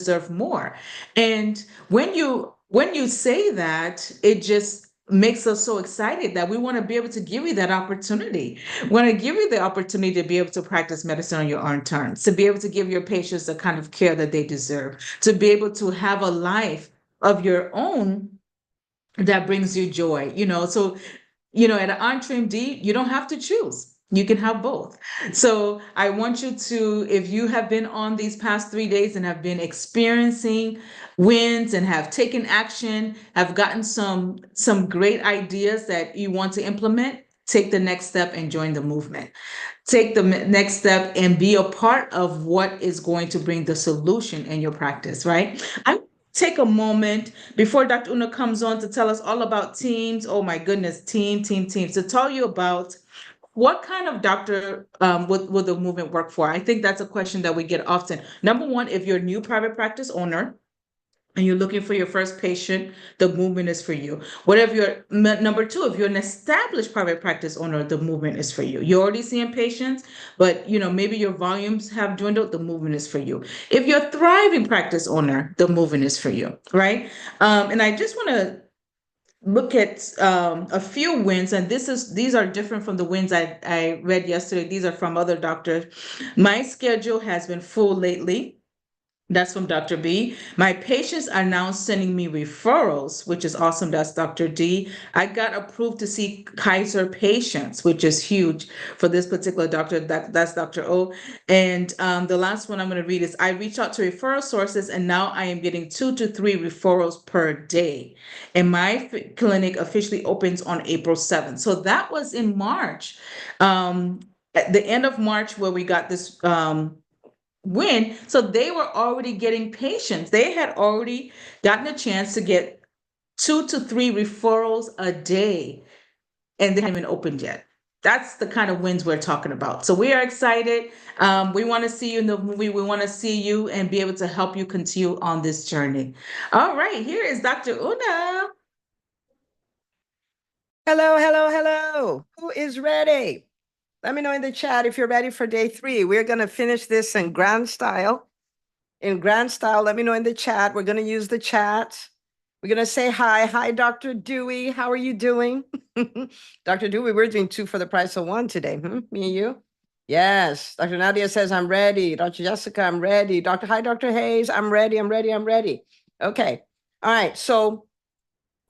deserve more. And when you say that, it just makes us so excited that we want to be able to give you that opportunity. We want to give you the opportunity to be able to practice medicine on your own terms, to be able to give your patients the kind of care that they deserve, to be able to have a life of your own that brings you joy. So at an EntreMD, you don't have to choose. You can have both. So I want you to, if you have been on these past 3 days and have been experiencing wins and have taken action, have gotten some great ideas that you want to implement, take the next step and join the movement. Take the next step and be a part of what is going to bring the solution in your practice, right? I take a moment before Dr. Una comes on to tell us all about teams. Oh my goodness, teams, to tell you about what kind of doctor would the movement work for? I think that's a question that we get often. Number one, if you're a new private practice owner and you're looking for your first patient, the movement is for you. Whatever you're, number two, if you're an established private practice owner, the movement is for you. You're already seeing patients, but maybe your volumes have dwindled, the movement is for you. If you're a thriving practice owner, the movement is for you, right? And I just want to look at a few wins, and these are different from the wins I read yesterday. These are from other doctors. My schedule has been full lately. That's from Dr. B. My patients are now sending me referrals, which is awesome. That's Dr. D. I got approved to see Kaiser patients, which is huge for this particular doctor. That's Dr. O. And the last one I'm going to read is I reached out to referral sources, and now I am getting 2 to 3 referrals per day. And my clinic officially opens on April 7th. So that was in March. At the end of March, where we got this win. So they were already getting patients. They had already gotten a chance to get 2 to 3 referrals a day, and they haven't even opened yet. That's the kind of wins we're talking about. So we are excited. We want to see you in the movie. We want to see you and be able to help you continue on this journey. All right, here is Dr. Una. Hello, hello, hello. Who is ready? Let me know in the chat if you're ready for day 3. We're going to finish this in grand style. In grand style, let me know in the chat. We're going to use the chat. We're going to say hi. Hi, Dr. Dewey. How are you doing? Dr. Dewey, we're doing 2 for the price of 1 today. Me and you? Yes. Dr. Nadia says, I'm ready. Dr. Jessica, I'm ready. Hi, Dr. Hayes. I'm ready. I'm ready. I'm ready. Okay. All right. So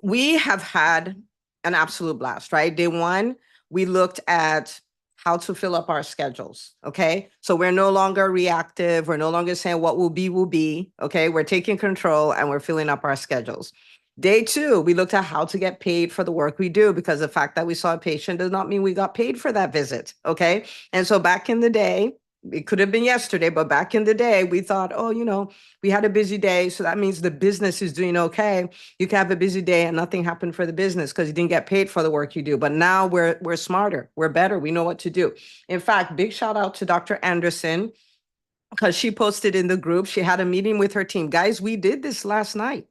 we have had an absolute blast, right? Day 1, we looked at how to fill up our schedules, okay? So we're no longer reactive. We're no longer saying what will be, okay? We're taking control and we're filling up our schedules. Day 2, we looked at how to get paid for the work we do, because the fact that we saw a patient does not mean we got paid for that visit, okay? And so back in the day, it could have been yesterday, but back in the day, we thought, oh, we had a busy day, so that means the business is doing okay. You can have a busy day and nothing happened for the business because you didn't get paid for the work you do. But now we're smarter, we're better, we know what to do. In fact, big shout out to Dr. Anderson, because she posted in the group, she had a meeting with her team. Guys, we did this last night.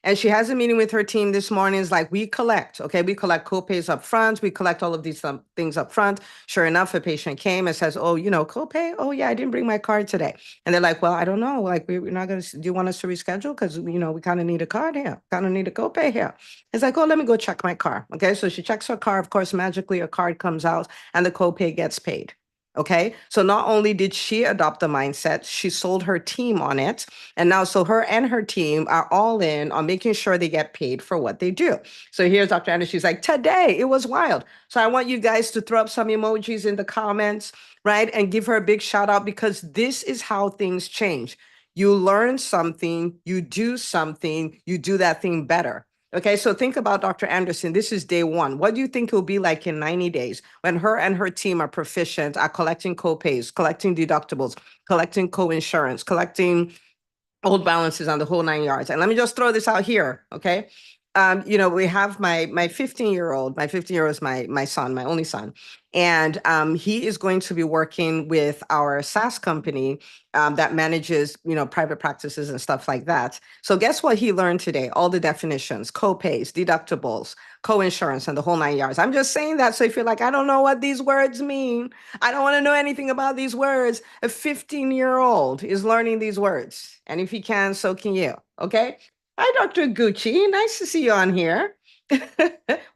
And she has a meeting with her team this morning. It's like, we collect, okay? We collect co-pays up front. We collect all of these things up front. Sure enough, a patient came and says, oh, co-pay? Oh, yeah, I didn't bring my card today. And they're like, well, I don't know. Like, we're not going to, do you want us to reschedule? Because, we kind of need a card here, kind of need a co-pay here. It's like, oh, let me go check my car. Okay, so she checks her car. Of course, magically, her card comes out and the co-pay gets paid. Okay, so not only did she adopt the mindset, she sold her team on it. And now, so her and her team are all in on making sure they get paid for what they do. So here's Dr. Anderson. She's like, today, it was wild. So I want you guys to throw up some emojis in the comments, right? And give her a big shout out, because this is how things change. You learn something, you do something, you do that thing better. Okay, so think about Dr. Anderson. This is day 1. What do you think it will be like in 90 days when her and her team are proficient at collecting co-pays, collecting deductibles, collecting co-insurance, collecting old balances on the whole 9 yards? And let me just throw this out here, okay? we have my 15-year-old. My 15-year-old is my son, my only son. And he is going to be working with our SaaS company that manages, private practices and stuff like that. So guess what he learned today? All the definitions, co-pays, deductibles, co-insurance, and the whole 9 yards. I'm just saying that so if you're like, I don't know what these words mean, I don't want to know anything about these words, a 15-year-old is learning these words. And if he can, so can you. Okay. Hi, Dr. Gucci. Nice to see you on here.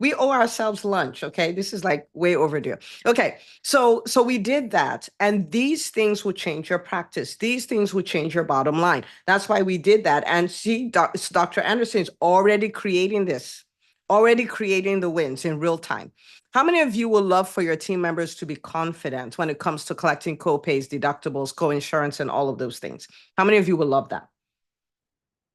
We owe ourselves lunch. Okay. This is like way overdue. Okay. So we did that. And these things will change your practice. These things will change your bottom line. That's why we did that. And see, Dr. Anderson is already creating this, already creating the wins in real time. How many of you would love for your team members to be confident when it comes to collecting co-pays, deductibles, co-insurance, and all of those things? How many of you would love that?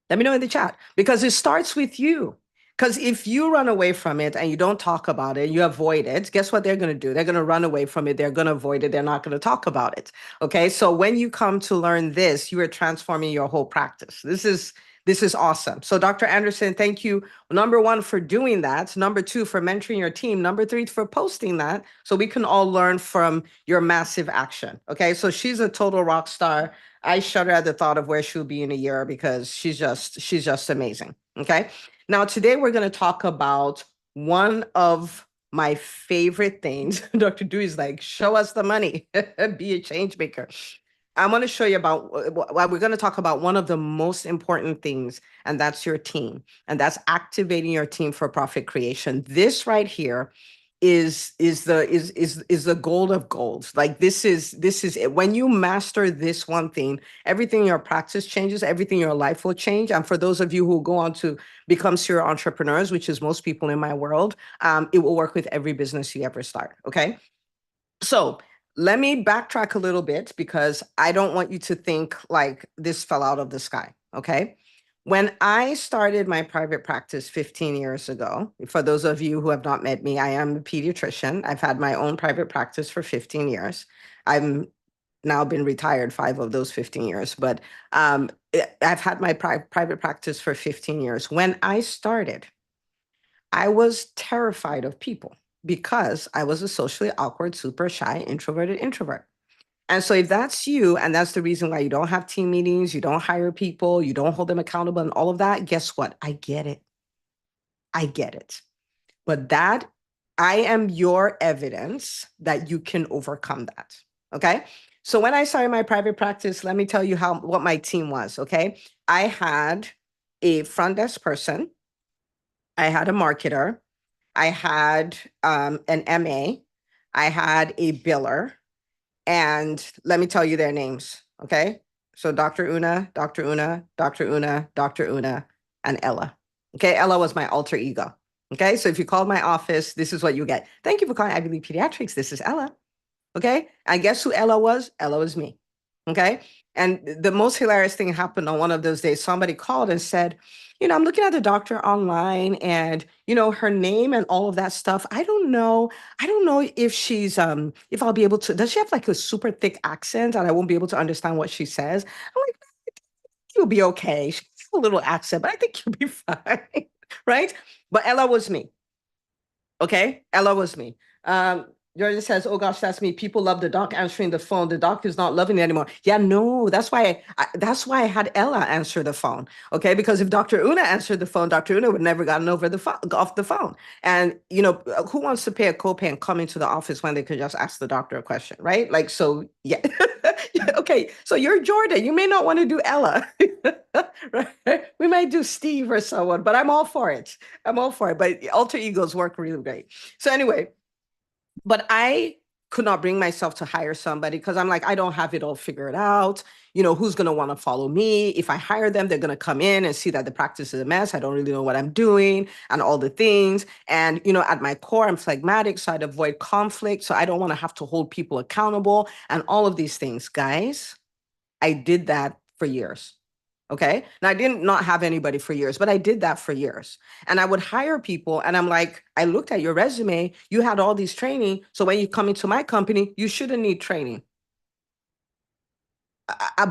Let me know in the chat, because it starts with you. Because if you run away from it and you don't talk about it, you avoid it, guess what they're going to do? They're going to run away from it. They're going to avoid it. They're not going to talk about it. Okay. So when you come to learn this, you are transforming your whole practice. This is awesome. So Dr. Anderson, thank you. Number one, for doing that. Number two, for mentoring your team. Number three, for posting that so we can all learn from your massive action. Okay. So she's a total rock star. I shudder at the thought of where she'll be in a year because she's just amazing. Okay. Now, today we're going to talk about one of my favorite things. Dr. Dewey is like, show us the money, be a change maker. I want to show you about what we're going to talk about, one of the most important things, and that's your team. And that's activating your team for profit creation. This right here is the gold of golds. Like this is it. When you master this one thing, everything in your practice changes, everything in your life will change. And for those of you who go on to become serial entrepreneurs, which is most people in my world, it will work with every business you ever start. Okay. So let me backtrack a little bit because I don't want you to think like this fell out of the sky. Okay. When I started my private practice 15 years ago, for those of you who have not met me, I am a pediatrician. I've had my own private practice for 15 years. I'm now been retired 5 of those 15 years, but I've had my private practice for 15 years. When I started, I was terrified of people because I was a socially awkward, super shy, introverted introvert. And so if that's you, and that's the reason why you don't have team meetings, you don't hire people, you don't hold them accountable and all of that, guess what? I get it. I get it. But I am your evidence that you can overcome that. Okay. So when I started my private practice, let me tell you what my team was. Okay. I had a front desk person. I had a marketer. I had an MA. I had a biller. And let me tell you their names, okay? So Dr. Una, Dr. Una, Dr. Una, Dr. Una, and Ella. Okay, Ella was my alter ego. Okay, so if you called my office, this is what you get. Thank you for calling Ivy League Pediatrics. This is Ella. Okay, and guess who Ella was? Ella was me. Okay, and the most hilarious thing happened on one of those days. Somebody called and said, I'm looking at the doctor online and, her name and all of that stuff. I don't know if she's, if I'll be able to, does she have like a super thick accent and I won't be able to understand what she says? I'm like, you'll be okay. She has a little accent, but I think you'll be fine. Right? But Ella was me. Okay? Ella was me. Georgia says, oh gosh, that's me. People love the doc answering the phone. The doc is not loving it anymore. Yeah, no, that's why I had Ella answer the phone. Okay, because if Dr. Una answered the phone, Dr. Una would never gotten off the phone. And who wants to pay a copay and come into the office when they could just ask the doctor a question, right? Like, so yeah. Okay, so you're Jordan. You may not want to do Ella. Right? We might do Steve or someone, but I'm all for it. But alter egos work really great. So anyway, but I could not bring myself to hire somebody because I'm like, I don't have it all figured out. Who's going to want to follow me? If I hire them, they're going to come in and see that the practice is a mess. I don't really know what I'm doing and all the things. And, at my core, I'm phlegmatic, so I'd avoid conflict. So I don't want to have to hold people accountable and all of these things. Guys, I did that for years. Okay. Now I didn't not have anybody for years, but I did that for years. And I would hire people and I'm like, I looked at your resume, you had all these training. So when you come into my company, you shouldn't need training.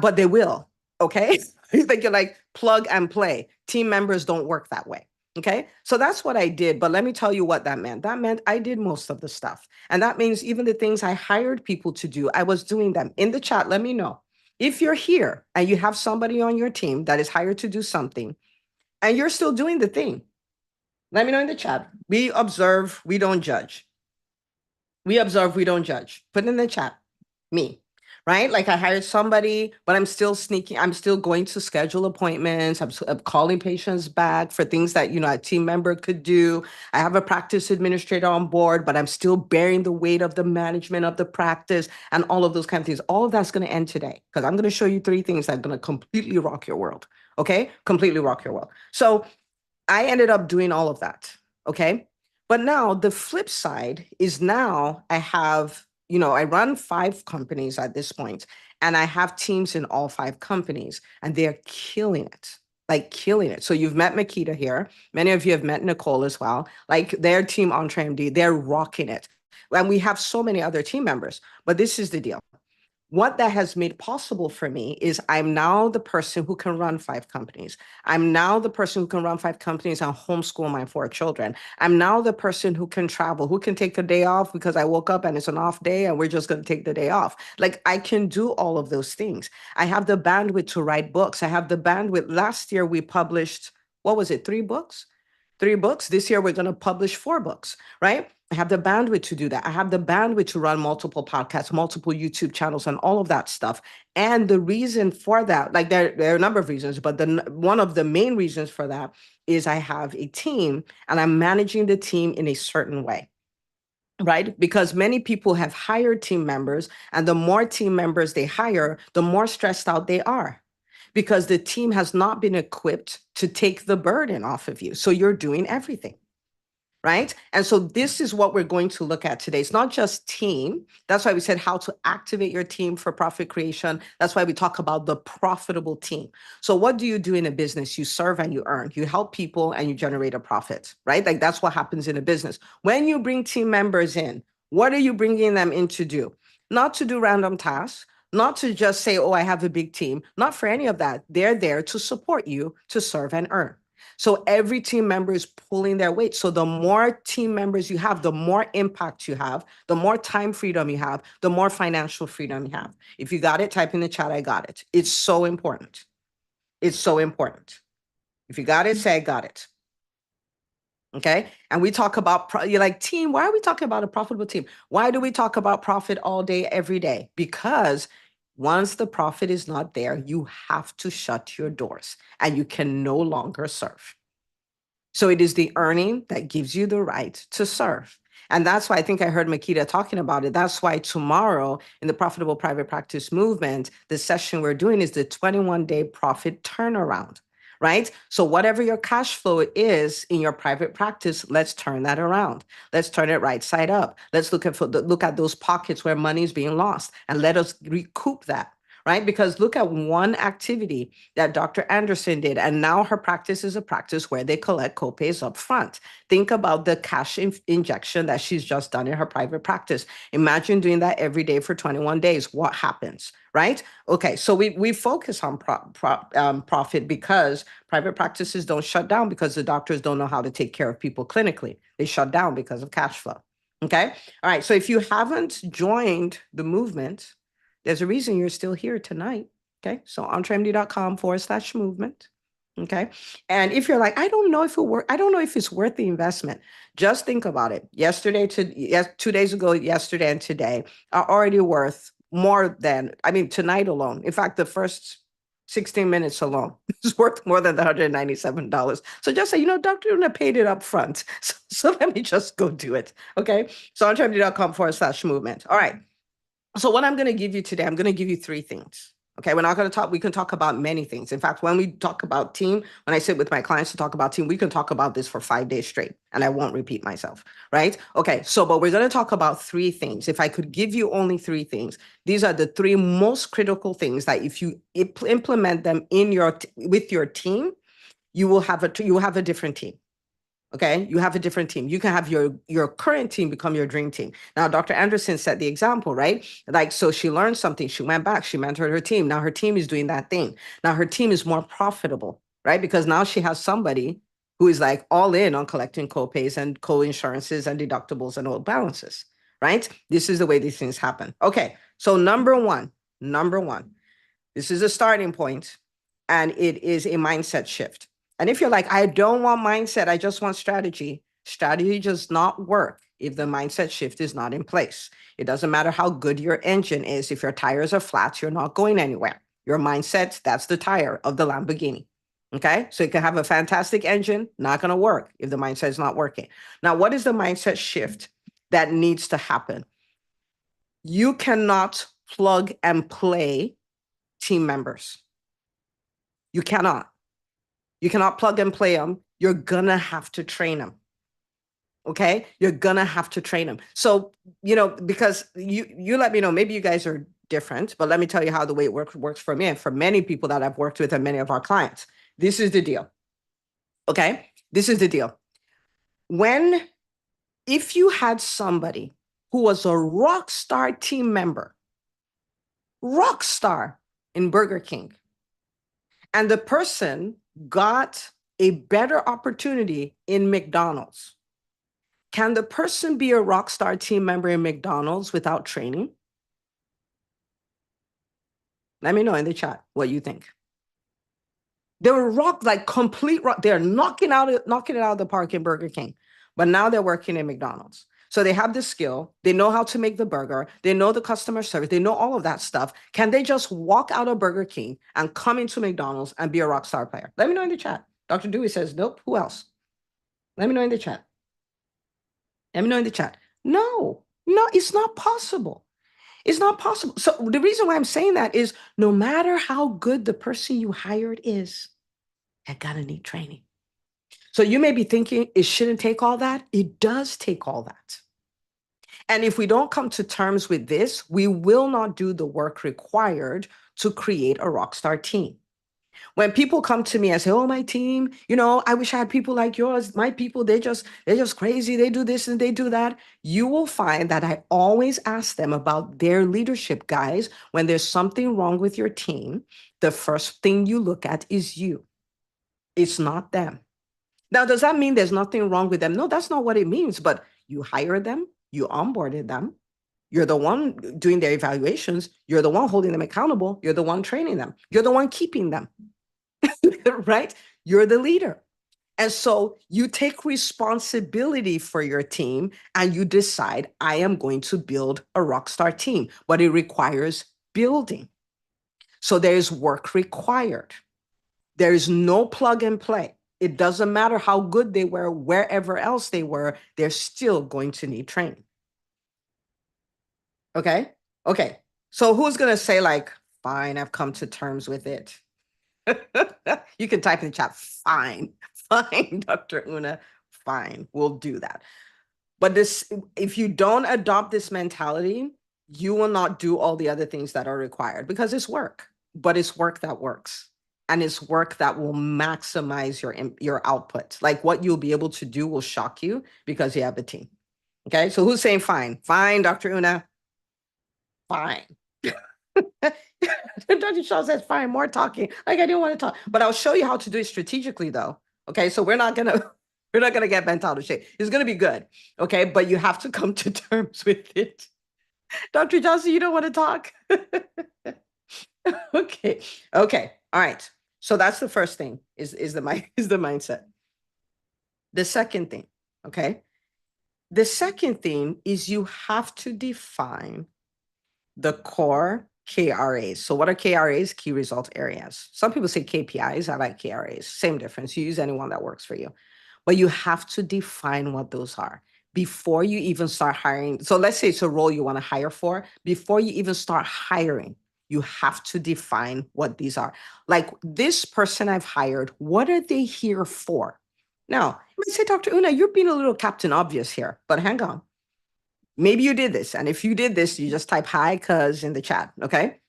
But they will. Okay. You're like plug and play. Team members don't work that way. Okay, so that's what I did. But let me tell you what that meant. That meant I did most of the stuff. And that means even the things I hired people to do, I was doing them. In the chat, let me know. If you're here and you have somebody on your team that is hired to do something and you're still doing the thing, let me know in the chat. We observe, we don't judge. We observe, we don't judge. Put it in the chat. Me. Right? Like I hired somebody, but I'm still sneaking, I'm still going to schedule appointments. I'm calling patients back for things that, a team member could do. I have a practice administrator on board, but I'm still bearing the weight of the management of the practice and all of those kind of things. All of that's going to end today because I'm going to show you 3 things that are going to completely rock your world. Okay? Completely rock your world. So I ended up doing all of that. Okay. But now the flip side is now I have, I run 5 companies at this point, and I have teams in all 5 companies, and they're killing it, like killing it. So you've met Makita here. Many of you have met Nicole as well. Like their team on TrainMD, they're rocking it. And we have so many other team members. But this is the deal. What that has made possible for me is I'm now the person who can run 5 companies. I'm now the person who can run 5 companies and homeschool my 4 children. I'm now the person who can travel, who can take a day off because I woke up and it's an off day and we're just going to take the day off. Like I can do all of those things. I have the bandwidth to write books. I have the bandwidth. Last year we published, what was it, 3 books? 3 books. This year we're going to publish 4 books, right? I have the bandwidth to do that. I have the bandwidth to run multiple podcasts, multiple YouTube channels, and all of that stuff. And the reason for that, like there are a number of reasons, but one of the main reasons for that is I have a team and I'm managing the team in a certain way. Right? Because many people have hired team members, and the more team members they hire, the more stressed out they are because the team has not been equipped to take the burden off of you. So you're doing everything. Right? And so this is what we're going to look at today. It's not just team. That's why we said how to activate your team for profit creation. That's why we talk about the profitable team. So what do you do in a business? You serve and you earn. You help people and you generate a profit, right? Like that's what happens in a business. When you bring team members in, what are you bringing them in to do? Not to do random tasks, not to just say, oh, I have a big team, not for any of that. They're there to support you to serve and earn. So every team member is pulling their weight. So the more team members you have, the more impact you have, the more time freedom you have, the more financial freedom you have. If you got it, type in the chat, I got it. It's so important. It's so important. If you got it, say I got it. Okay. And we talk about, you're like, team, why are we talking about a profitable team? Why do we talk about profit all day, every day? Because once the profit is not there, you have to shut your doors and you can no longer serve. So it is the earning that gives you the right to serve. And that's why I think I heard Makita talking about it. That's why tomorrow in the Profitable Private Practice Movement, the session we're doing is the 21-day profit turnaround. Right? So whatever your cash flow is in your private practice, let's turn that around. Let's turn it right side up. Let's look at those pockets where money is being lost and let us recoup that. Right? Because look at one activity that Dr. Anderson did, and now her practice is a practice where they collect copays up front. Think about the cash injection that she's just done in her private practice. Imagine doing that every day for 21 days. What happens? Right? Okay, so we focus on profit because private practices don't shut down because the doctors don't know how to take care of people clinically. They shut down because of cash flow. Okay? All right, so if you haven't joined the movement, there's a reason you're still here tonight. Okay. So on trendmd.com/movement. Okay. And if you're like, I don't know if I don't know if it's worth the investment. Just think about it. 2 days ago, yesterday, and today are already worth more than, tonight alone. In fact, the first 16 minutes alone is worth more than the $197. So just say, Dr. Una paid it up front. So let me just go do it. Okay. So on trendmd.com/movement. All right. So what I'm going to give you today, I'm going to give you 3 things. Okay, we're not going to talk, we can talk about many things. In fact, when we talk about team, when I sit with my clients to talk about team, we can talk about this for 5 days straight, and I won't repeat myself, right? Okay, but we're going to talk about 3 things. If I could give you only 3 things, these are the 3 most critical things that if you implement them with your team, you will have a different team. Okay, you have a different team. You can have your current team become your dream team. Now, Dr. Anderson set the example, right? Like, so she learned something. She went back. She mentored her team. Now her team is doing that thing. Now her team is more profitable, right? Because now she has somebody who is like all in on collecting co-pays and co-insurances and deductibles and old balances, right? This is the way these things happen. Okay, so number one, this is a starting point, and it is a mindset shift. And if you're like, I don't want mindset, I just want strategy, strategy does not work if the mindset shift is not in place. It doesn't matter how good your engine is. If your tires are flat, you're not going anywhere. Your mindset, that's the tire of the Lamborghini. Okay, so you can have a fantastic engine, not going to work if the mindset is not working. Now, what is the mindset shift that needs to happen? You cannot plug and play team members. You cannot. You cannot plug and play them. You're going to have to train them. Okay, you're going to have to train them. So, because you let me know, maybe you guys are different, but let me tell you how the way it works for me and for many people that I've worked with and many of our clients. This is the deal. Okay, this is the deal. If you had somebody who was a rock star team member, rock star in Burger King, and the person got a better opportunity in McDonald's, can the person be a rock star team member in McDonald's without training? Let me know in the chat what you think. They were complete rock. They're knocking it out of the park in Burger King, but now they're working in McDonald's. So they have the skill. They know how to make the burger. They know the customer service. They know all of that stuff. Can they just walk out of Burger King and come into McDonald's and be a rock star player? Let me know in the chat. Dr. Dewey says, nope. Who else? Let me know in the chat. Let me know in the chat. No, it's not possible. It's not possible. So the reason why I'm saying that is no matter how good the person you hired is, they're gonna need training. So you may be thinking it shouldn't take all that. It does take all that. And if we don't come to terms with this, we will not do the work required to create a rockstar team. When people come to me and say, oh, my team, I wish I had people like yours. My people, they're just crazy. They do this and they do that. You will find that I always ask them about their leadership, guys. When there's something wrong with your team, the first thing you look at is you. It's not them. Now, does that mean there's nothing wrong with them? No, that's not what it means. But you hired them, you onboarded them. You're the one doing their evaluations. You're the one holding them accountable. You're the one training them. You're the one keeping them. Right? You're the leader. And so you take responsibility for your team and you decide, I am going to build a rockstar team, but it requires building. So there's work required. There is no plug and play. It doesn't matter how good they were, wherever else they were, they're still going to need training. Okay? Okay. So who's going to say fine, I've come to terms with it? You can type in the chat, fine, Dr. Una, fine, we'll do that. But if you don't adopt this mentality, you will not do all the other things that are required because it's work, but it's work that works. And it's work that will maximize your output. Like what you'll be able to do will shock you because you have a team. Okay, so who's saying fine? Fine, Dr. Una, fine. Dr. Shaw says, fine, more talking. I didn't want to talk, but I'll show you how to do it strategically though. Okay, so we're not gonna get bent out of shape. It's gonna be good. Okay, but you have to come to terms with it. Dr. Johnson, you don't want to talk? Okay, all right. So that's the first thing is the mindset. The second thing, okay? The second thing is you have to define the core KRAs. So what are KRAs? Key result areas. Some people say KPIs. I like KRAs. Same difference. You use anyone that works for you. But you have to define what those are before you even start hiring. So let's say it's a role you want to hire for. Before you even start hiring, you have to define what these are. Like this person I've hired, what are they here for? Now, you might say, Dr. Una, you're being a little Captain Obvious here, but hang on. Maybe you did this. And if you did this, you just type hi, cuz in the chat, okay?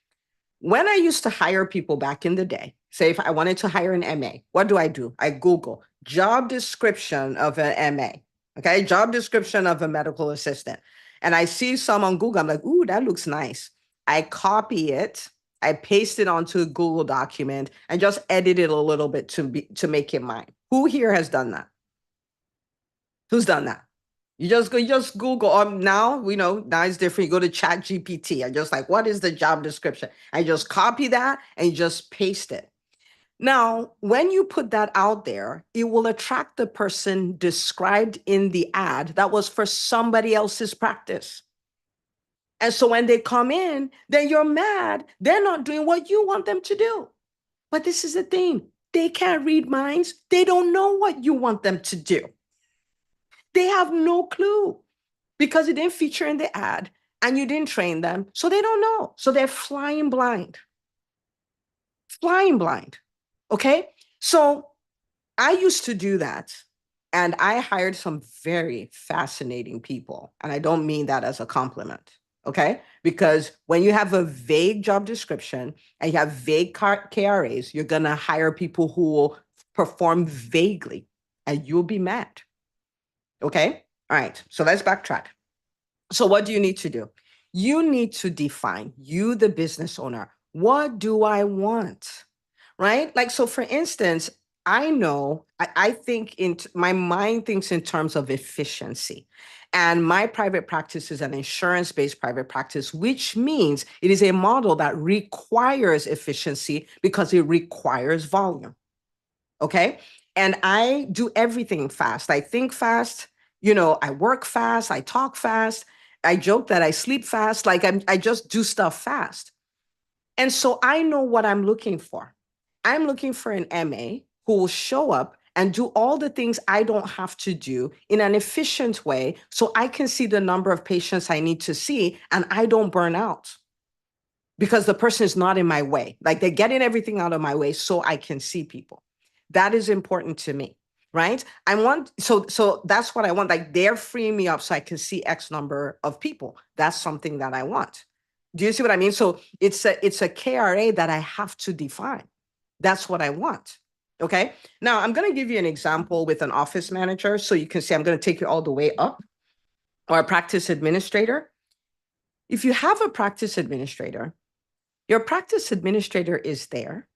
When I used to hire people back in the day, say if I wanted to hire an MA, what do? I Google job description of an MA, okay? Job description of a medical assistant. And I see some on Google, I'm like, ooh, that looks nice. I copy it I paste it onto a Google document and just edit it a little bit to make it mine. Who here has done that? Who's done that? You just Google. Now we know now it's different. You go to Chat GPT and just like, what is the job description? I just copy that and you just paste it. Now, when you put that out there, it will attract the person described in the ad that was for somebody else's practice. And so when they come in, then you're mad. They're not doing what you want them to do. But this is the thing. They can't read minds. They don't know what you want them to do. They have no clue because it didn't feature in the ad and you didn't train them. So they don't know. So they're flying blind. Flying blind. Okay. So I used to do that. And I hired some very fascinating people. And I don't mean that as a compliment. Okay. Because when you have a vague job description and you have vague KRAs, you're going to hire people who will perform vaguely and you'll be mad. Okay. All right. So let's backtrack. So what do you need to do? You need to define, you, the business owner, what do I want? Right? Like, so for instance, I know, I think my mind thinks in terms of efficiency. And my private practice is an insurance-based private practice, which means it is a model that requires efficiency because it requires volume. Okay. And I do everything fast. I think fast, I work fast, I talk fast. I joke that I sleep fast. Like I just do stuff fast. And so I know what I'm looking for. I'm looking for an MA who will show up and do all the things I don't have to do in an efficient way so I can see the number of patients I need to see and I don't burn out because the person is not in my way. Like they're getting everything out of my way so I can see people. That is important to me, right? So that's what I want. Like they're freeing me up so I can see X number of people. That's something that I want. Do you see what I mean? So it's a KRA that I have to define. That's what I want. Okay. Now I'm going to give you an example with an office manager. So you can see, I'm going to take you all the way up, or a practice administrator. If you have a practice administrator, your practice administrator is there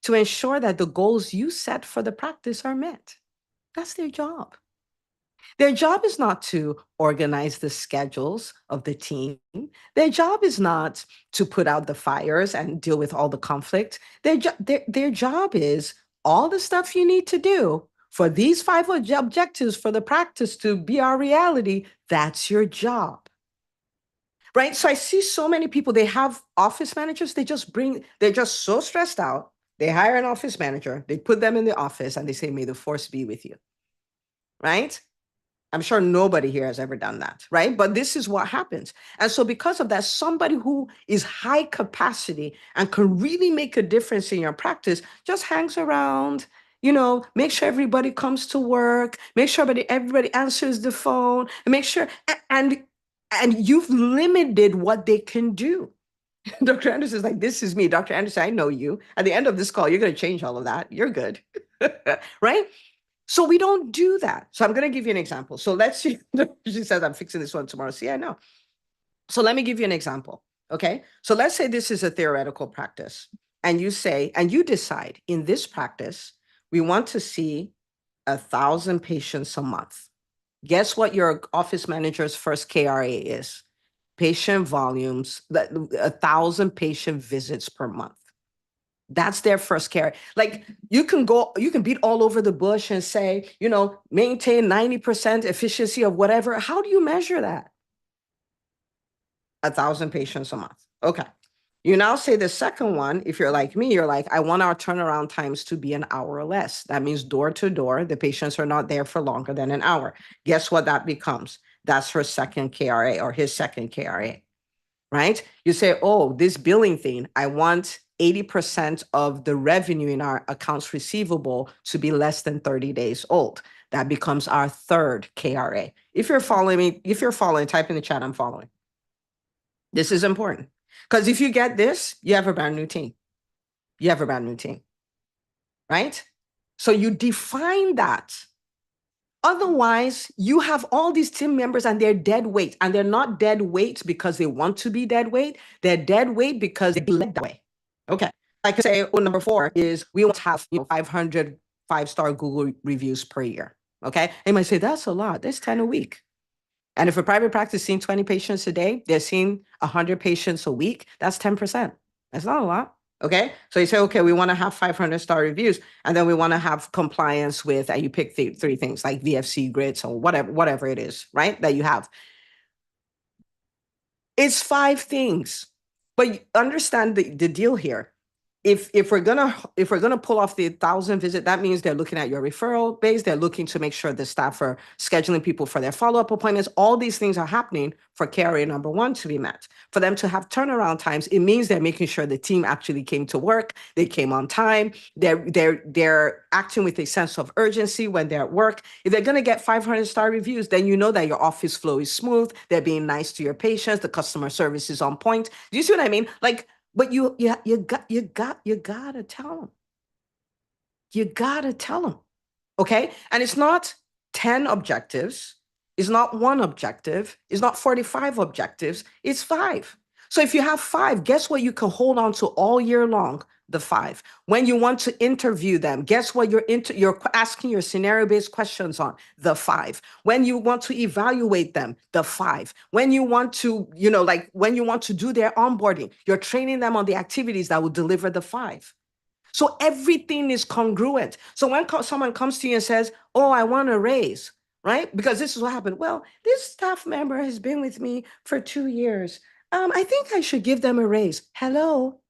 to ensure that the goals you set for the practice are met. That's their job. Their job is not to organize the schedules of the team. Their job is not to put out the fires and deal with all the conflict. Their job is all the stuff you need to do for these 5 objectives for the practice to be our reality. That's your job. Right? So I see so many people, they have office managers, they're just so stressed out. They hire an office manager, they put them in the office and they say, may the force be with you. Right? I'm sure nobody here has ever done that, right? But this is what happens. And so because of that, somebody who is high capacity and can really make a difference in your practice just hangs around, make sure everybody comes to work, make sure everybody answers the phone, and make sure, and you've limited what they can do. Dr. Anderson is like, this is me. Dr. Anderson, I know you. At the end of this call, you're going to change all of that. You're good, right? So we don't do that. So I'm going to give you an example. So let's see. She says, I'm fixing this one tomorrow. See, I know. So let me give you an example. Okay. So let's say this is a theoretical practice and you decide in this practice, we want to see 1,000 patients a month. Guess what your office manager's first KRA is? Patient volumes, 1,000 patient visits per month. That's their first KRA. Like you can beat all over the bush and say, maintain 90% efficiency of whatever. How do you measure that? 1,000 patients a month. Okay. You now say the second one, if you're like me, you're like, I want our turnaround times to be an hour or less. That means door to door, the patients are not there for longer than an hour. Guess what that becomes? That's her second KRA or his second KRA, right? You say, oh, this billing thing, I want 80% of the revenue in our accounts receivable to be less than 30 days old. That becomes our third KRA. If you're following me, type in the chat, I'm following. This is important because if you get this, you have a brand new team. You have a brand new team, right? So you define that. Otherwise, you have all these team members and they're dead weight, and they're not dead weight because they want to be dead weight. They're dead weight because they led that way. I can say, oh, number 4 is we want to have 500 5-star Google reviews per year. Okay. And you might say, that's a lot. That's 10 a week. And if a private practice is seeing 20 patients a day, they're seeing 100 patients a week. That's 10%. That's not a lot. Okay. So you say, okay, we want to have 500-star reviews, and then we want to have compliance with, and you pick 3 things like VFC grids or whatever it is, right? That you have. It's 5 things, but understand the deal here. If we're gonna pull off the 1,000 visit, that means they're looking at your referral base. They're looking to make sure the staff are scheduling people for their follow-up appointments. All these things are happening for KRA number 1 to be met. For them to have turnaround times, it means they're making sure the team actually came to work. They came on time. They're acting with a sense of urgency when they're at work. If they're gonna get 500-star reviews, then you know that your office flow is smooth. They're being nice to your patients. The customer service is on point. Do you see what I mean? Like. But you gotta tell them. You gotta tell them, okay? And it's not 10 objectives. It's not 1 objective. It's not 45 objectives. It's 5. So if you have 5, guess what you can hold on to all year long? The 5. When you want to interview them, guess what you're asking your scenario-based questions on? The 5. When you want to evaluate them, the 5. When you want to, when you want to do their onboarding, you're training them on the activities that will deliver the 5. So everything is congruent. So when someone comes to you and says, oh, I want a raise, right? Because this is what happened. Well, this staff member has been with me for 2 years. I think I should give them a raise. Hello?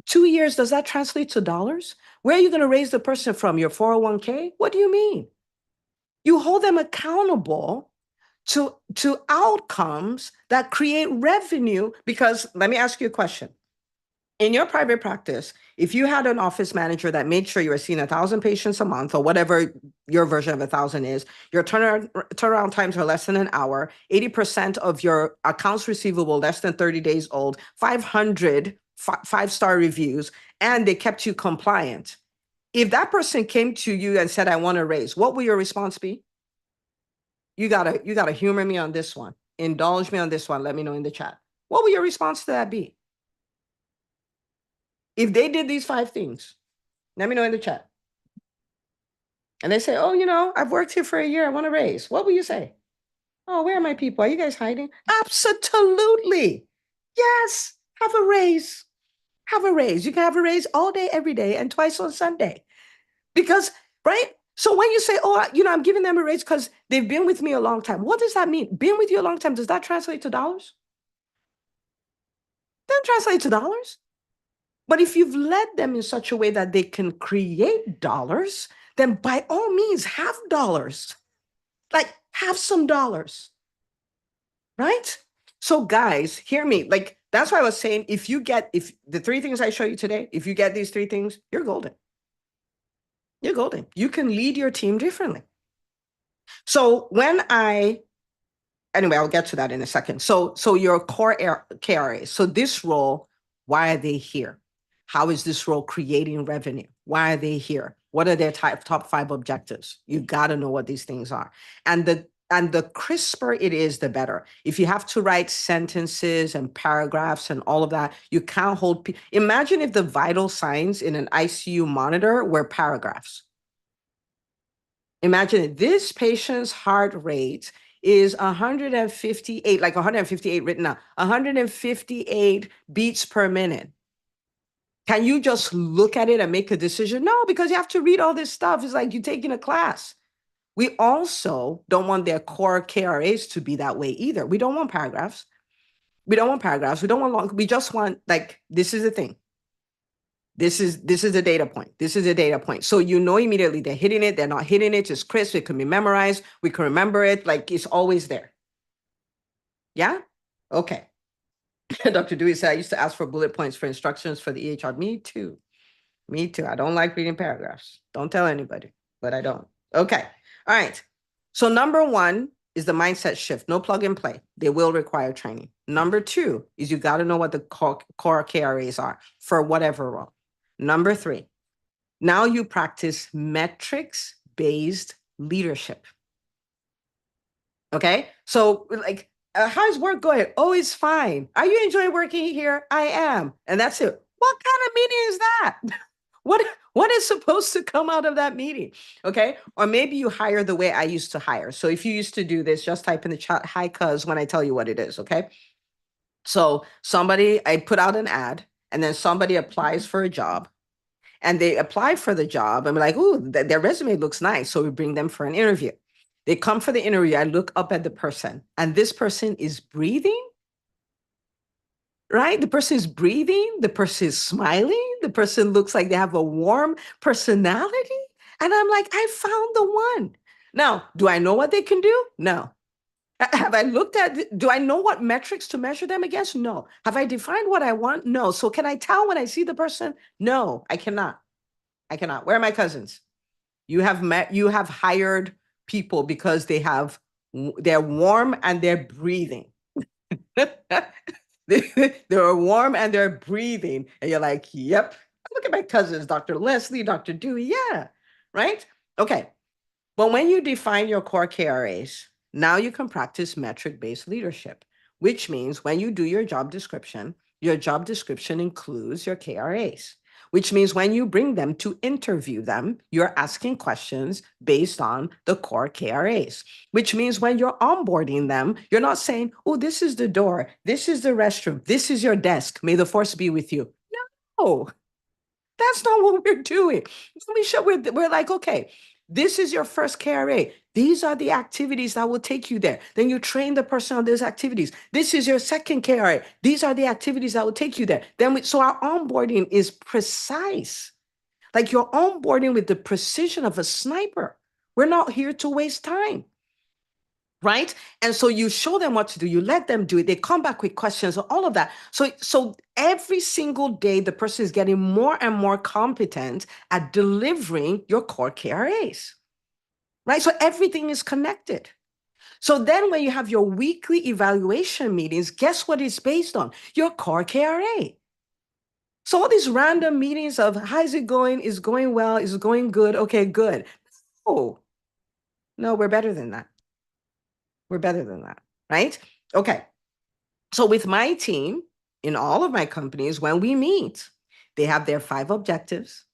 2 years, does that translate to dollars? Where are you going to raise the person from? Your 401k? What do you mean? You hold them accountable to outcomes that create revenue. Because let me ask you a question. In your private practice, if you had an office manager that made sure you were seeing 1,000 patients a month, or whatever your version of 1,000 is, your turnaround times are less than an hour, 80% of your accounts receivable less than 30 days old, 500 5-star reviews, and they kept you compliant. If that person came to you and said, I want a raise, what will your response be? You gotta humor me on this one. Indulge me on this one. Let me know in the chat. What will your response to that be? If they did these 5 things, let me know in the chat. And they say, oh, I've worked here for a year. I want a raise. What will you say? Oh, where are my people? Are you guys hiding? Absolutely. Yes. Have a raise. Have a raise. You can have a raise all day, every day, and twice on Sunday. Because, right? So when you say, oh, I'm giving them a raise because they've been with me a long time. What does that mean? Being with you a long time, does that translate to dollars? Doesn't translate to dollars. But if you've led them in such a way that they can create dollars, then by all means, have dollars. Like, have some dollars. Right? So guys, hear me. Like, that's why I was saying, if the 3 things I show you today, if you get these 3 things, you're golden. You're golden. You can lead your team differently. So anyway, I'll get to that in a second. So your core KRAs. So this role, why are they here? How is this role creating revenue? Why are they here? What are their top 5 objectives? You got to know what these things are. And the crisper it is, the better. If you have to write sentences and paragraphs and all of that, you can't hold. Imagine if the vital signs in an ICU monitor were paragraphs. Imagine this patient's heart rate is 158, like 158 written out, 158 beats per minute. Can you just look at it and make a decision? No, because you have to read all this stuff. It's like you're taking a class. We also don't want their core KRAs to be that way either. We don't want paragraphs. We don't want paragraphs. We don't want long. We just want, like, this is the thing. This is a data point. This is a data point. So you know immediately they're hitting it. They're not hitting it. It's crisp. It can be memorized. We can remember it. Like, it's always there. Yeah? Okay. Dr. Dewey said, I used to ask for bullet points for instructions for the EHR. Me too. Me too. I don't like reading paragraphs. Don't tell anybody, but I don't. Okay. All right. So number 1 is the mindset shift. No plug and play. They will require training. Number 2 is you got to know what the core KRAs are for whatever role. Number 3, now you practice metrics-based leadership. Okay. So like, how's work going? Oh, it's fine. Are you enjoying working here? I am. And that's it. What kind of meeting is that? What is supposed to come out of that meeting? Okay. Or maybe you hire the way I used to hire. So if you used to do this, just type in the chat, hi, cuz, when I tell you what it is. Okay. So I put out an ad, and then somebody applies for a job, and they apply for the job. I'm like, ooh, their resume looks nice. So we bring them for an interview. They come for the interview. I look up at the person, and this person is breathing, right? The person is breathing. The person is smiling. The person looks like they have a warm personality. And I'm like, I found the one. Now, do I know what they can do? No. Have I looked at, do I know what metrics to measure them against? No. Have I defined what I want? No. So can I tell when I see the person? No, I cannot. I cannot. Where are my cousins? You have hired people because they're warm and they're breathing. They're warm and they're breathing. And you're like, yep. Look at my cousins, Dr. Leslie, Dr. Dewey. Yeah. Right? Okay. But when you define your core KRAs, now you can practice metric-based leadership, which means when you do your job description includes your KRAs, which means when you bring them to interview them, you're asking questions based on the core KRAs, which means when you're onboarding them, you're not saying, oh, this is the door, this is the restroom, this is your desk, may the force be with you. No, that's not what we're doing. We're like, okay, this is your first KRA. These are the activities that will take you there. Then you train the person on those activities. This is your second KRA. These are the activities that will take you there. So our onboarding is precise. Like you're onboarding with the precision of a sniper. We're not here to waste time. Right? And so you show them what to do, you let them do it, they come back with questions, all of that. So every single day, the person is getting more and more competent at delivering your core KRAs, right? So everything is connected. So then when you have your weekly evaluation meetings, guess what it's based on? Your core KRA. So all these random meetings of how's it going? Is going well? Is going good? Okay, good. Oh, no, we're better than that. We're better than that, right? Okay. So with my team, in all of my companies, when we meet, they have their 5 objectives,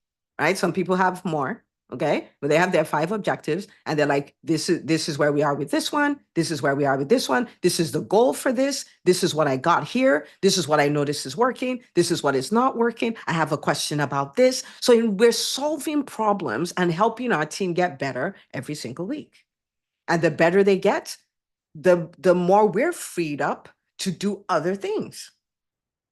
right? Some people have more, okay? But they have their 5 objectives, and they're like, this is where we are with this one. This is where we are with this one. This is the goal for this. This is what I got here. This is what I notice is working. This is what is not working. I have a question about this. So we're solving problems and helping our team get better every single week. And the better they get, the more we're freed up to do other things,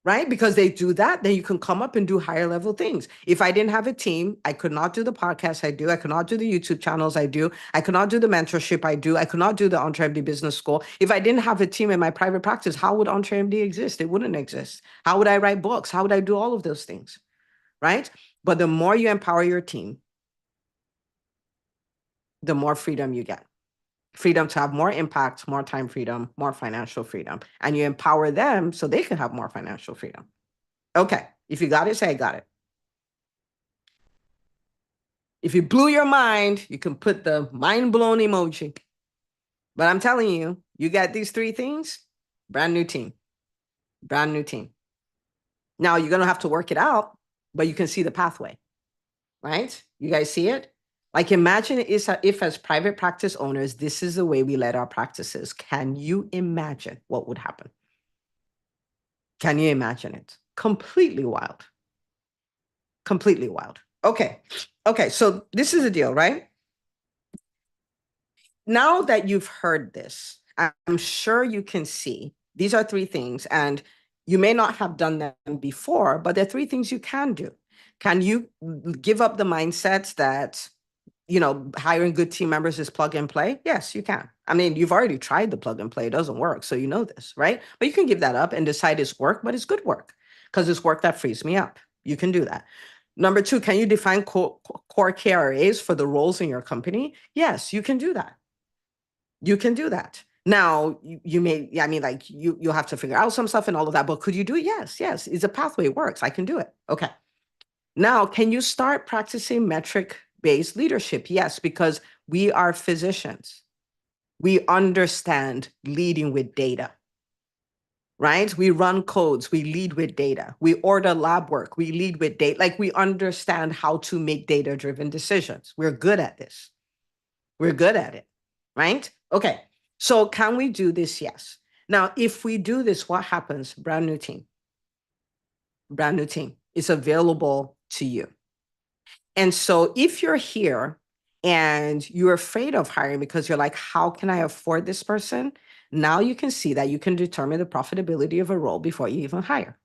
right? Because they do that, then you can come up and do higher level things. If I didn't have a team, I could not do the podcast I do. I could not do the YouTube channels I do. I could not do the mentorship I do. I could not do the EntreMD Business School. If I didn't have a team in my private practice, how would EntreMD exist? It wouldn't exist. How would I write books? How would I do all of those things, right? But the more you empower your team, the more freedom you get. Freedom to have more impact, more time freedom, more financial freedom. And you empower them so they can have more financial freedom. Okay, if you got it, say I got it. If you blew your mind, you can put the mind blown emoji. But I'm telling you, you got these 3 things, brand new team. Brand new team. Now you're going to have to work it out, but you can see the pathway, right? You guys see it? Like imagine if as private practice owners, this is the way we led our practices. Can you imagine what would happen? Can you imagine it? Completely wild. Completely wild. Okay. So this is the deal, right? Now that you've heard this, I'm sure you can see these are 3 things, and you may not have done them before, but there are 3 things you can do. Can you give up the mindset that hiring good team members is plug and play? Yes, you can. I mean, you've already tried the plug and play. It doesn't work. So you know this, right? But you can give that up and decide it's work, but it's good work because it's work that frees me up. You can do that. Number 2, can you define core KRAs for the roles in your company? Yes, you can do that. You can do that. Now, you'll have to figure out some stuff and all of that, but could you do it? Yes. It's a pathway, it works. I can do it. Okay. Now, can you start practicing metric-based leadership? Yes, because we are physicians. We understand leading with data, right? We run codes, we lead with data. We order lab work, we lead with data. Like we understand how to make data-driven decisions. We're good at this. We're good at it, right? Okay, so can we do this? Yes. Now, if we do this, what happens? Brand new team. Brand new team. It's available to you. And so if you're here and you're afraid of hiring because you're like, how can I afford this person? Now you can see that you can determine the profitability of a role before you even hire.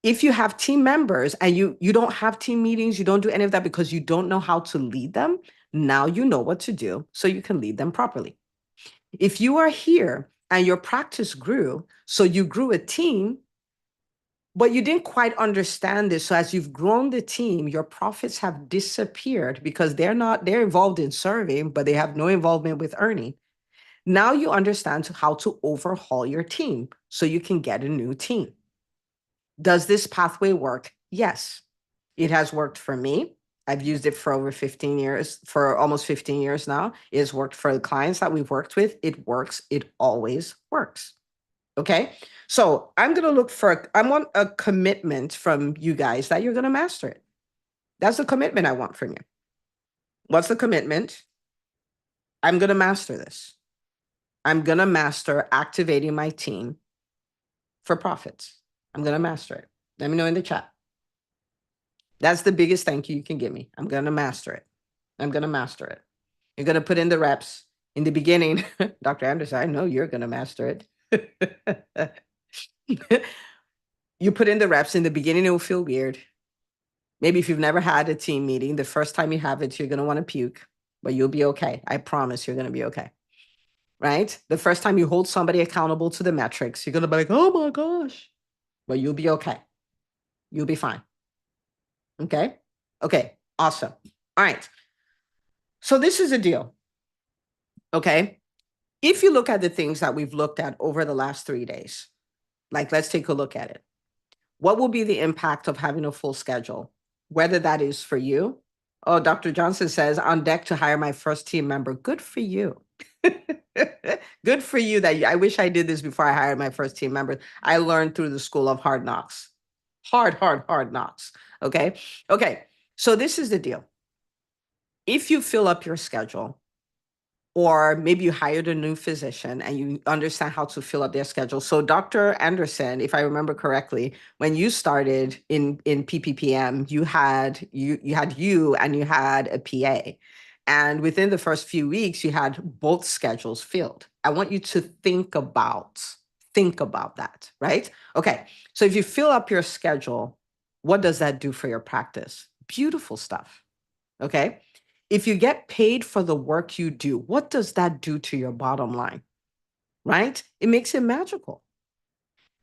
If you have team members and you don't have team meetings, you don't do any of that because you don't know how to lead them, now you know what to do so you can lead them properly. If you are here and your practice grew, so you grew a team, but you didn't quite understand this. So as you've grown the team, your profits have disappeared because they're involved in serving, but they have no involvement with earning. Now you understand how to overhaul your team so you can get a new team. Does this pathway work? Yes, it has worked for me. I've used it for over 15 years, for almost 15 years now. It has worked for the clients that we've worked with. It works. It always works. Okay. So I want a commitment from you guys that you're going to master it. That's the commitment I want from you. What's the commitment? I'm going to master this. I'm going to master activating my team for profits. I'm going to master it. Let me know in the chat. That's the biggest thank you can give me. I'm going to master it. I'm going to master it. You're going to put in the reps in the beginning. Dr. Anderson, I know you're going to master it. You put in the reps in the beginning, it will feel weird. Maybe if you've never had a team meeting, the first time you have it, you're going to want to puke, but you'll be okay. I promise you're going to be okay. Right? The first time you hold somebody accountable to the metrics, you're going to be like, oh my gosh, but you'll be okay. You'll be fine. Okay. Okay. Awesome. All right. So this is a deal. Okay. If you look at the things that we've looked at over the last 3 days, like let's take a look at it. What will be the impact of having a full schedule? Whether that is for you. Oh, Dr. Johnson says, on deck to hire my first team member. Good for you. Good for you I wish I did this before I hired my first team member. I learned through the school of hard knocks. Hard knocks. Okay. Okay. So this is the deal. If you fill up your schedule, or maybe you hired a new physician and you understand how to fill up their schedule. So Dr. Anderson, if I remember correctly, when you started in PPPM, you had you and you had a PA. And within the first few weeks, you had both schedules filled. I want you to think about that, right? Okay. So if you fill up your schedule, what does that do for your practice? Beautiful stuff. Okay. If you get paid for the work you do, what does that do to your bottom line? Right? It makes it magical.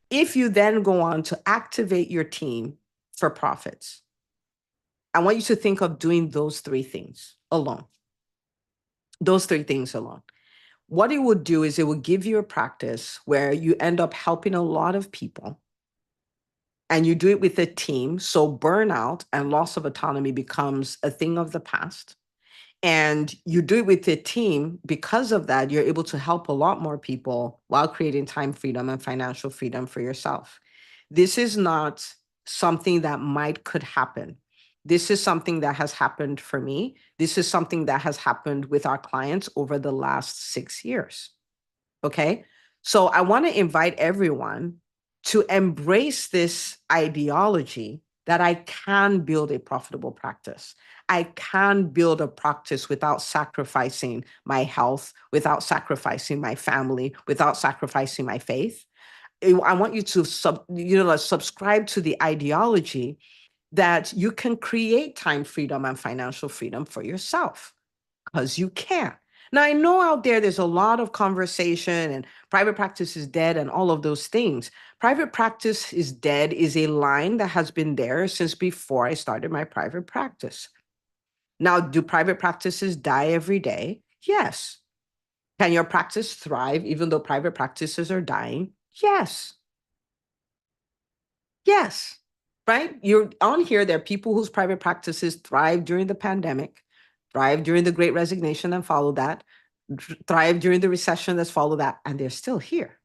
If you then go on to activate your team for profits, I want you to think of doing those 3 things alone. Those 3 things alone. What it would do is it would give you a practice where you end up helping a lot of people and you do it with a team. So burnout and loss of autonomy becomes a thing of the past. And you do it with a team. Because of that, you're able to help a lot more people while creating time freedom and financial freedom for yourself. This is not something that could happen. This is something that has happened for me. This is something that has happened with our clients over the last 6 years. Okay. So I want to invite everyone to embrace this ideology that I can build a profitable practice. I can build a practice without sacrificing my health, without sacrificing my family, without sacrificing my faith. I want you to subscribe to the ideology that you can create time freedom and financial freedom for yourself, because you can. Now, I know out there's a lot of conversation and private practice is dead and all of those things. Private practice is dead is a line that has been there since before I started my private practice. Now, do private practices die every day? Yes. Can your practice thrive even though private practices are dying? Yes. Yes. Right? You're on here. There are people whose private practices thrived during the pandemic, thrived during the Great Resignation and followed that, thrived during the recession that's followed that, and they're still here.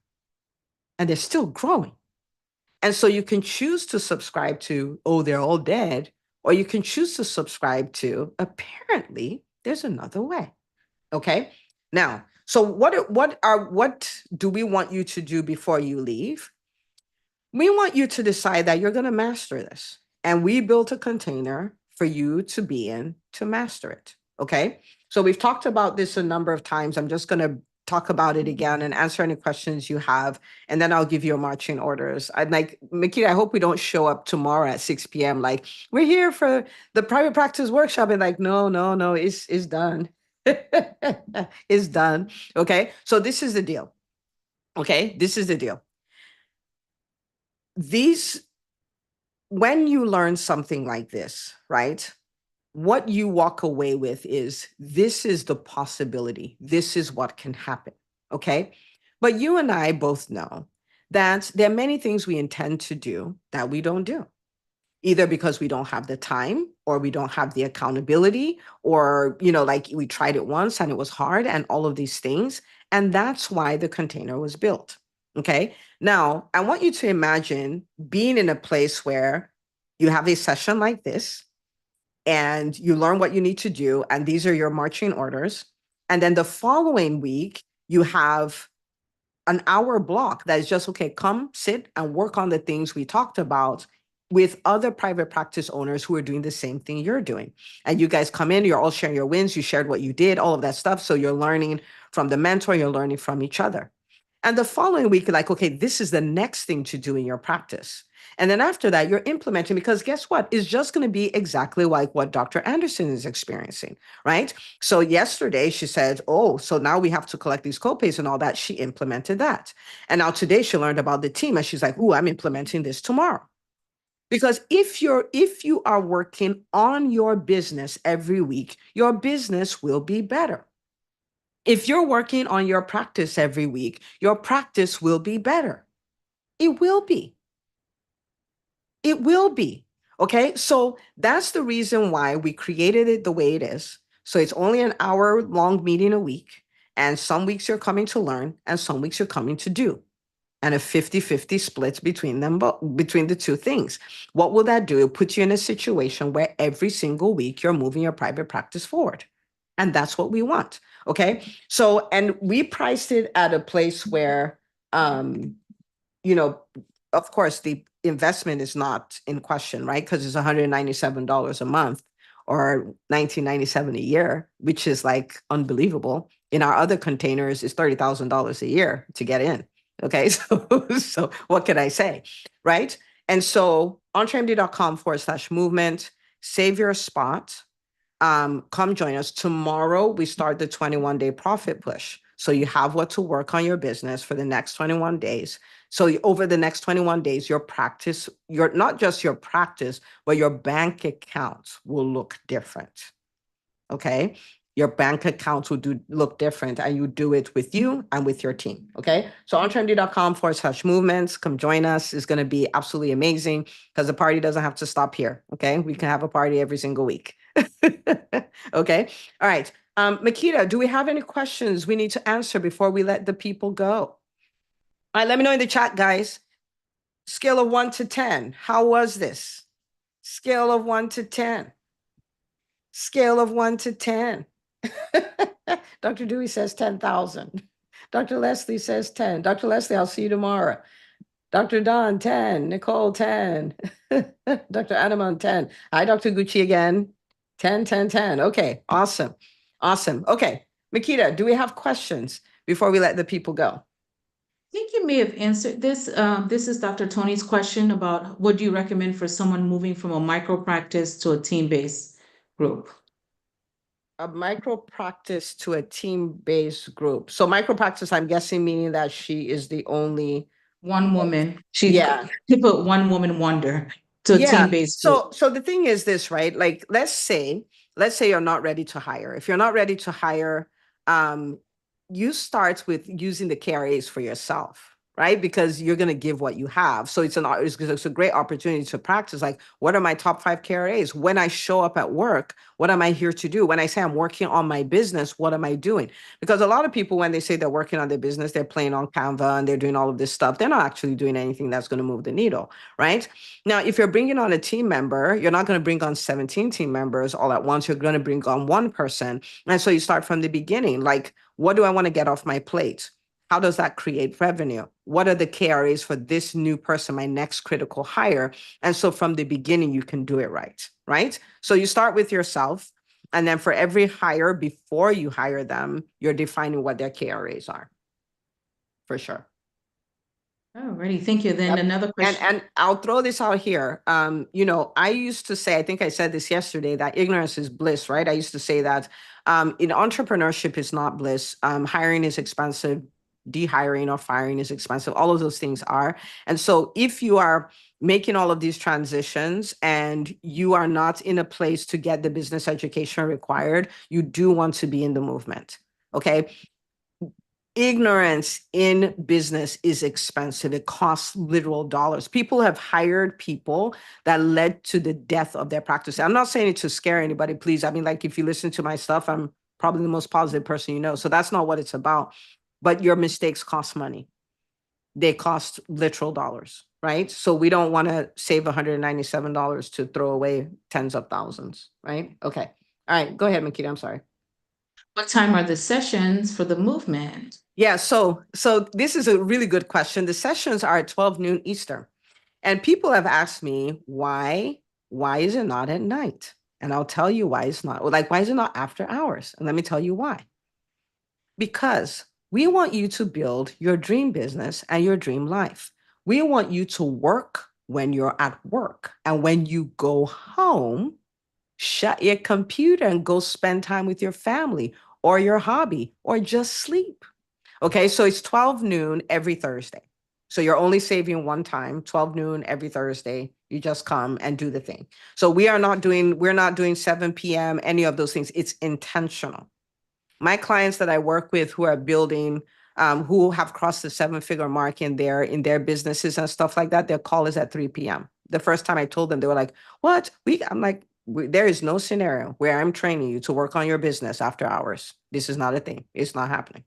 and they're still growing. And so you can choose to subscribe to, oh, they're all dead, or you can choose to subscribe to, apparently, there's another way. Okay. Now, so what do we want you to do before you leave? We want you to decide that you're going to master this. And we built a container for you to be in to master it. Okay. So we've talked about this a number of times. I'm just going to talk about it again and answer any questions you have. And then I'll give you marching orders. I'd like, Makita, I hope we don't show up tomorrow at 6 p.m. Like, we're here for the private practice workshop. And like, no, it's done. It's done. Okay. So this is the deal. Okay. This is the deal. When you learn something like this, right? What you walk away with is, this is the possibility. This is what can happen. Okay. But you and I both know that there are many things we intend to do that we don't do, either because we don't have the time, or we don't have the accountability, or, like, we tried it once and it was hard, and all of these things. And that's why the container was built. Okay. Now, I want you to imagine being in a place where you have a session like this, and you learn what you need to do, and these are your marching orders. And then the following week, you have an hour block that is just, okay, come sit and work on the things we talked about with other private practice owners who are doing the same thing you're doing. And you guys come in, you're all sharing your wins, you shared what you did, all of that stuff. So you're learning from the mentor, you're learning from each other. And the following week, like, okay, this is the next thing to do in your practice. And then after that, you're implementing, because guess what? It's just going to be exactly like what Dr. Anderson is experiencing, right? So yesterday she said, oh, so now we have to collect these copays and all that. She implemented that. And now today she learned about the team, and she's like, oh, I'm implementing this tomorrow. Because if you are working on your business every week, your business will be better. If you're working on your practice every week, your practice will be better. It will be. It will be. Okay. So that's the reason why we created it the way it is. So it's only an hour-long meeting a week. And some weeks you're coming to learn, and some weeks you're coming to do. And a 50-50 split between them, between the two things. What will that do? It puts you in a situation where every single week you're moving your private practice forward. And that's what we want. Okay. So, and we priced it at a place where, of course, the investment is not in question, right? Because it's $197 a month, or $19.97 a year, which is like unbelievable. In our other containers, it's $30,000 a year to get in. Okay, so what can I say, right? And so entremd.com/movement, save your spot. Come join us. Tomorrow, we start the 21-day profit push. So you have what to work on your business for the next 21 days. So over the next 21 days, your practice, not just your practice, but your bank accounts will look different. Okay. Your bank accounts will look different, and you do it with you and with your team. Okay. So entremd.com/movements, come join us. It's going to be absolutely amazing, because the party doesn't have to stop here. Okay. We can have a party every single week. Okay. All right. Makita, do we have any questions we need to answer before we let the people go? All right. Let me know in the chat, guys. Scale of 1 to 10. How was this? Scale of 1 to 10. Scale of 1 to 10. Dr. Dewey says 10,000. Dr. Leslie says 10. Dr. Leslie, I'll see you tomorrow. Dr. Don, 10. Nicole, 10. Dr. Adaman, 10. Hi, Dr. Gucci again. 10, 10, 10. Okay, awesome. Awesome. Okay, Makita, do we have questions before we let the people go? I think you may have answered this. This is Dr. Tony's question about, what do you recommend for someone moving from a micro practice to a team-based group? A micro practice to a team-based group. So micro practice, I'm guessing, meaning that she is the only one woman. She put one woman wonder to a team-based group. So the thing is this, right? Like, let's say you're not ready to hire. If you're not ready to hire, you start with using the KRAs for yourself, right? Because you're going to give what you have. So it's a great opportunity to practice. Like, what are my top 5 KRAs? When I show up at work, what am I here to do? When I say I'm working on my business, what am I doing? Because a lot of people, when they say they're working on their business, they're playing on Canva and they're doing all of this stuff. They're not actually doing anything that's going to move the needle, right? Now, if you're bringing on a team member, you're not going to bring on 17 team members all at once. You're going to bring on one person. And so you start from the beginning. Like, what do I want to get off my plate? How does that create revenue? What are the KRAs for this new person, my next critical hire? And so from the beginning, you can do it right, right? So you start with yourself. And then for every hire, before you hire them, you're defining what their KRAs are, for sure. Alrighty, thank you. Then Yep. another question. And I'll throw this out here. I used to say, I think I said this yesterday, that ignorance is bliss, right? I used to say that in entrepreneurship is not bliss. Hiring is expensive, dehiring or firing is expensive. All of those things are. And so if you are making all of these transitions and you are not in a place to get the business education required, you do want to be in the movement. Okay. Ignorance in business is expensive. It costs literal dollars. People have hired people that led to the death of their practice. I'm not saying it to scare anybody, please. I mean, like, if you listen to my stuff, I'm probably the most positive person you know. So that's not what it's about. But your mistakes cost money. They cost literal dollars, right? So we don't want to save $197 to throw away tens of thousands, right? Okay. All right. Go ahead, Makita. I'm sorry. What time are the sessions for the movement? Yeah, so this is a really good question. The sessions are at 12 noon Eastern. And people have asked me why is it not at night? And I'll tell you why it's not. Like, why is it not after hours? And let me tell you why. Because we want you to build your dream business and your dream life. We want you to work when you're at work. And when you go home, shut your computer and go spend time with your family or your hobby or just sleep. Okay, so it's 12 noon every Thursday. So you're only saving one time, 12 noon every Thursday. You just come and do the thing. So we're not doing 7 p.m., any of those things. It's intentional. My clients that I work with who are building, who have crossed the 7-figure mark in their businesses and stuff like that, their call is at 3 p.m. The first time I told them, they were like, what? I'm like, there is no scenario where I'm training you to work on your business after hours. This is not a thing. It's not happening.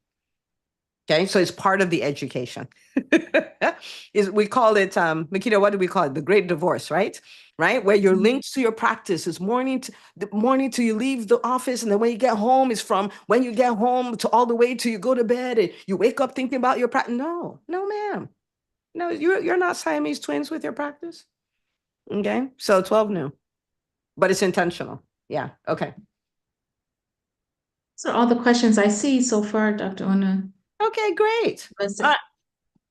Okay, so it's part of the education. We call it, Makita, what do we call it? The great divorce, right? Right? Where you're linked to your practice is the morning till you leave the office. And then when you get home is from when you get home to all the way till you go to bed and you wake up thinking about your practice. No, ma'am. No, you're not Siamese twins with your practice. Okay, so 12 noon, but it's intentional. Yeah, okay. So all the questions I see so far, Dr. Una. Okay, great. Listen. All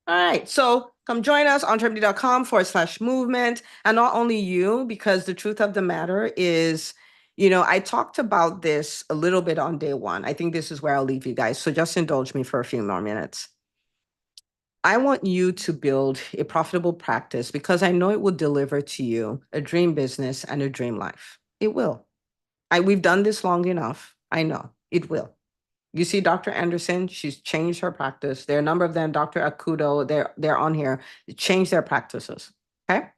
right, so come join us on entrepreneur.com/movement. And not only you, because the truth of the matter is, I talked about this a little bit on day one. I think this is where I'll leave you guys. So just indulge me for a few more minutes. I want you to build a profitable practice because I know it will deliver to you a dream business and a dream life. It will. We've done this long enough. I know it will. You see Dr. Anderson, she's changed her practice. There are a number of them, Dr. Akudo, they're on here, change their practices. Okay.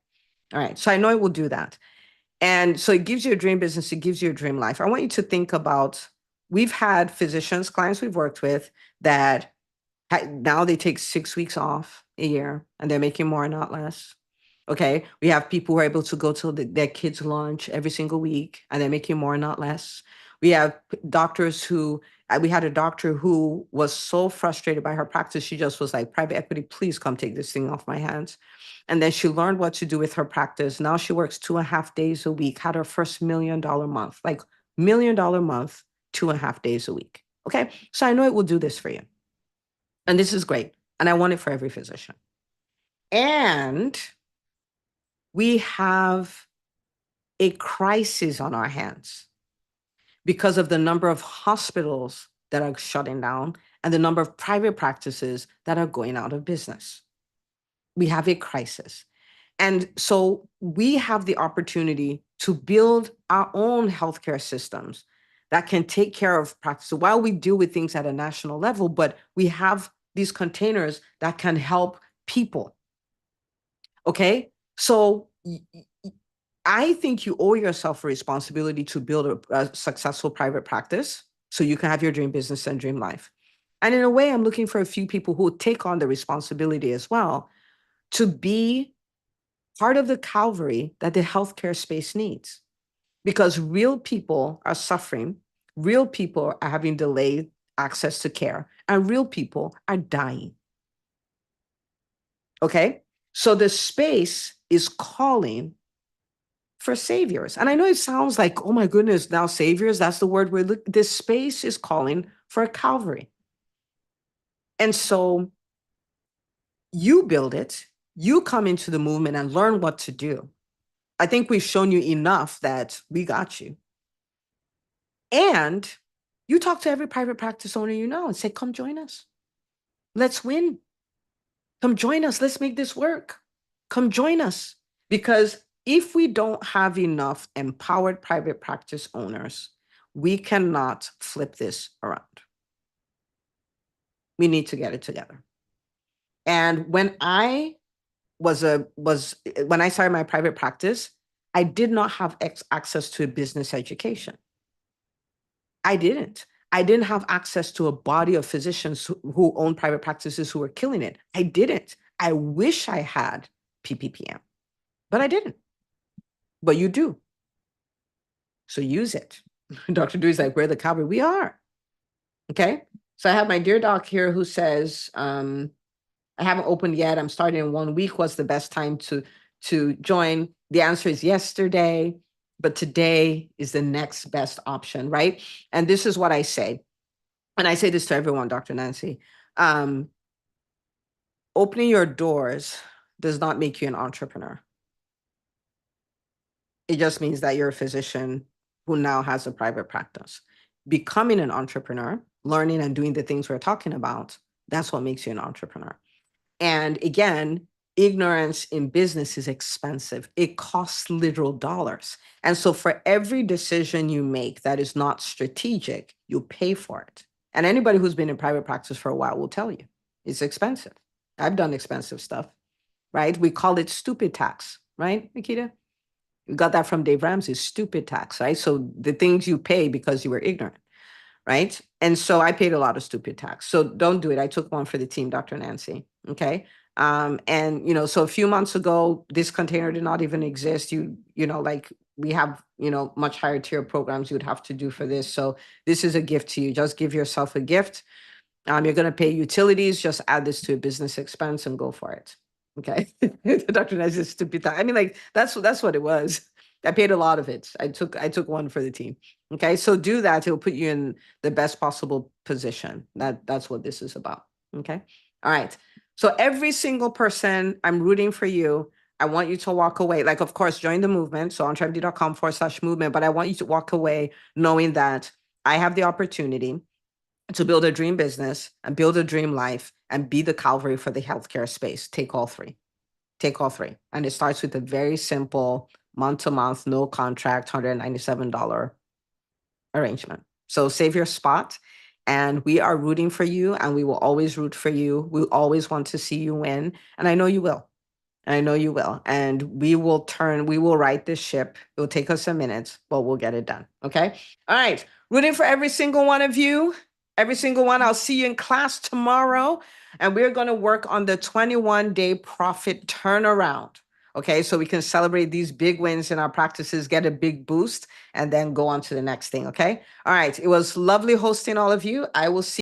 All right. So I know it will do that. And so it gives you a dream business, it gives you a dream life. I want you to think about, we've had physicians, clients we've worked with that now they take 6 weeks off a year and they're making more, not less. Okay. We have people who are able to go to their kids' lunch every single week and they're making more, not less. We have doctors we had a doctor who was so frustrated by her practice. She just was like, private equity, please come take this thing off my hands. And then she learned what to do with her practice. Now she works 2.5 days a week, had her first $1 million month, like $1 million month, 2.5 days a week. Okay. So I know it will do this for you. And this is great. And I want it for every physician. And we have a crisis on our hands because of the number of hospitals that are shutting down and the number of private practices that are going out of business. We have a crisis. And so we have the opportunity to build our own healthcare systems that can take care of practice while we deal with things at a national level, but we have these containers that can help people. Okay? So I think you owe yourself a responsibility to build a successful private practice so you can have your dream business and dream life. And in a way, I'm looking for a few people who will take on the responsibility as well to be part of the cavalry that the healthcare space needs. Because real people are suffering, real people are having delayed access to care, and real people are dying. Okay? So the space is calling for saviors. And I know it sounds like, oh my goodness, now saviors, that's the word we're looking. This space is calling for a Calvary. And so you build it, you come into the movement and learn what to do. I think we've shown you enough that we got you. And you talk to every private practice owner you know and say, come join us. Let's win. Come join us. Let's make this work. Come join us. Because if we don't have enough empowered private practice owners, we cannot flip this around. We need to get it together. And when I when I started my private practice, I did not have access to a business education. I didn't. I didn't have access to a body of physicians who own private practices who were killing it. I didn't. I wish I had PPPM, but I didn't. But you do. So use it. Dr. Dewey's like, we're the cavalry. We are. Okay. So I have my dear doc here who says, I haven't opened yet. I'm starting in 1 week. What's the best time to join? The answer is yesterday, but today is the next best option, right? And this is what I say. And I say this to everyone, Dr. Nancy. Opening your doors does not make you an entrepreneur. It just means that you're a physician who now has a private practice. Becoming an entrepreneur, learning and doing the things we're talking about, that's what makes you an entrepreneur. And again, ignorance in business is expensive. It costs literal dollars. And so for every decision you make that is not strategic, you pay for it. And anybody who's been in private practice for a while will tell you it's expensive. I've done expensive stuff, right? We call it stupid tax, right, Nikita? You got that from 𝐉𝐨𝐢𝐧, stupid tax, right? So the things you pay because you were ignorant, right? And so I paid a lot of stupid tax. So don't do it. I took one for the team, Dr. Nancy, okay? And, so a few months ago, this container did not even exist. Like we have, much higher tier programs you would have to do for this. So this is a gift to you. Just give yourself a gift. You're going to pay utilities, just add this to a business expense and go for it. Okay. Dr. Nancy is stupid. I mean, like, that's what it was. I paid a lot of it. I took one for the team. Okay. So do that. It'll put you in the best possible position. That's what this is about. Okay. All right. So every single person, I'm rooting for you. I want you to walk away. Like, of course, join the movement. So on tribed.com/movement, but I want you to walk away knowing that I have the opportunity to build a dream business and build a dream life and be the cavalry for the healthcare space. Take all three. Take all three. And it starts with a very simple month-to-month, no contract, $197 arrangement. So save your spot. And we are rooting for you, and we will always root for you. We always want to see you win. And I know you will. I know you will. And we will right this ship. It will take us a minute, but we'll get it done. Okay. All right. Rooting for every single one of you. Every single one. I'll see you in class tomorrow. And we're going to work on the 21-day profit turnaround. Okay. So we can celebrate these big wins in our practices, get a big boost, and then go on to the next thing. Okay. All right. It was lovely hosting all of you. I will see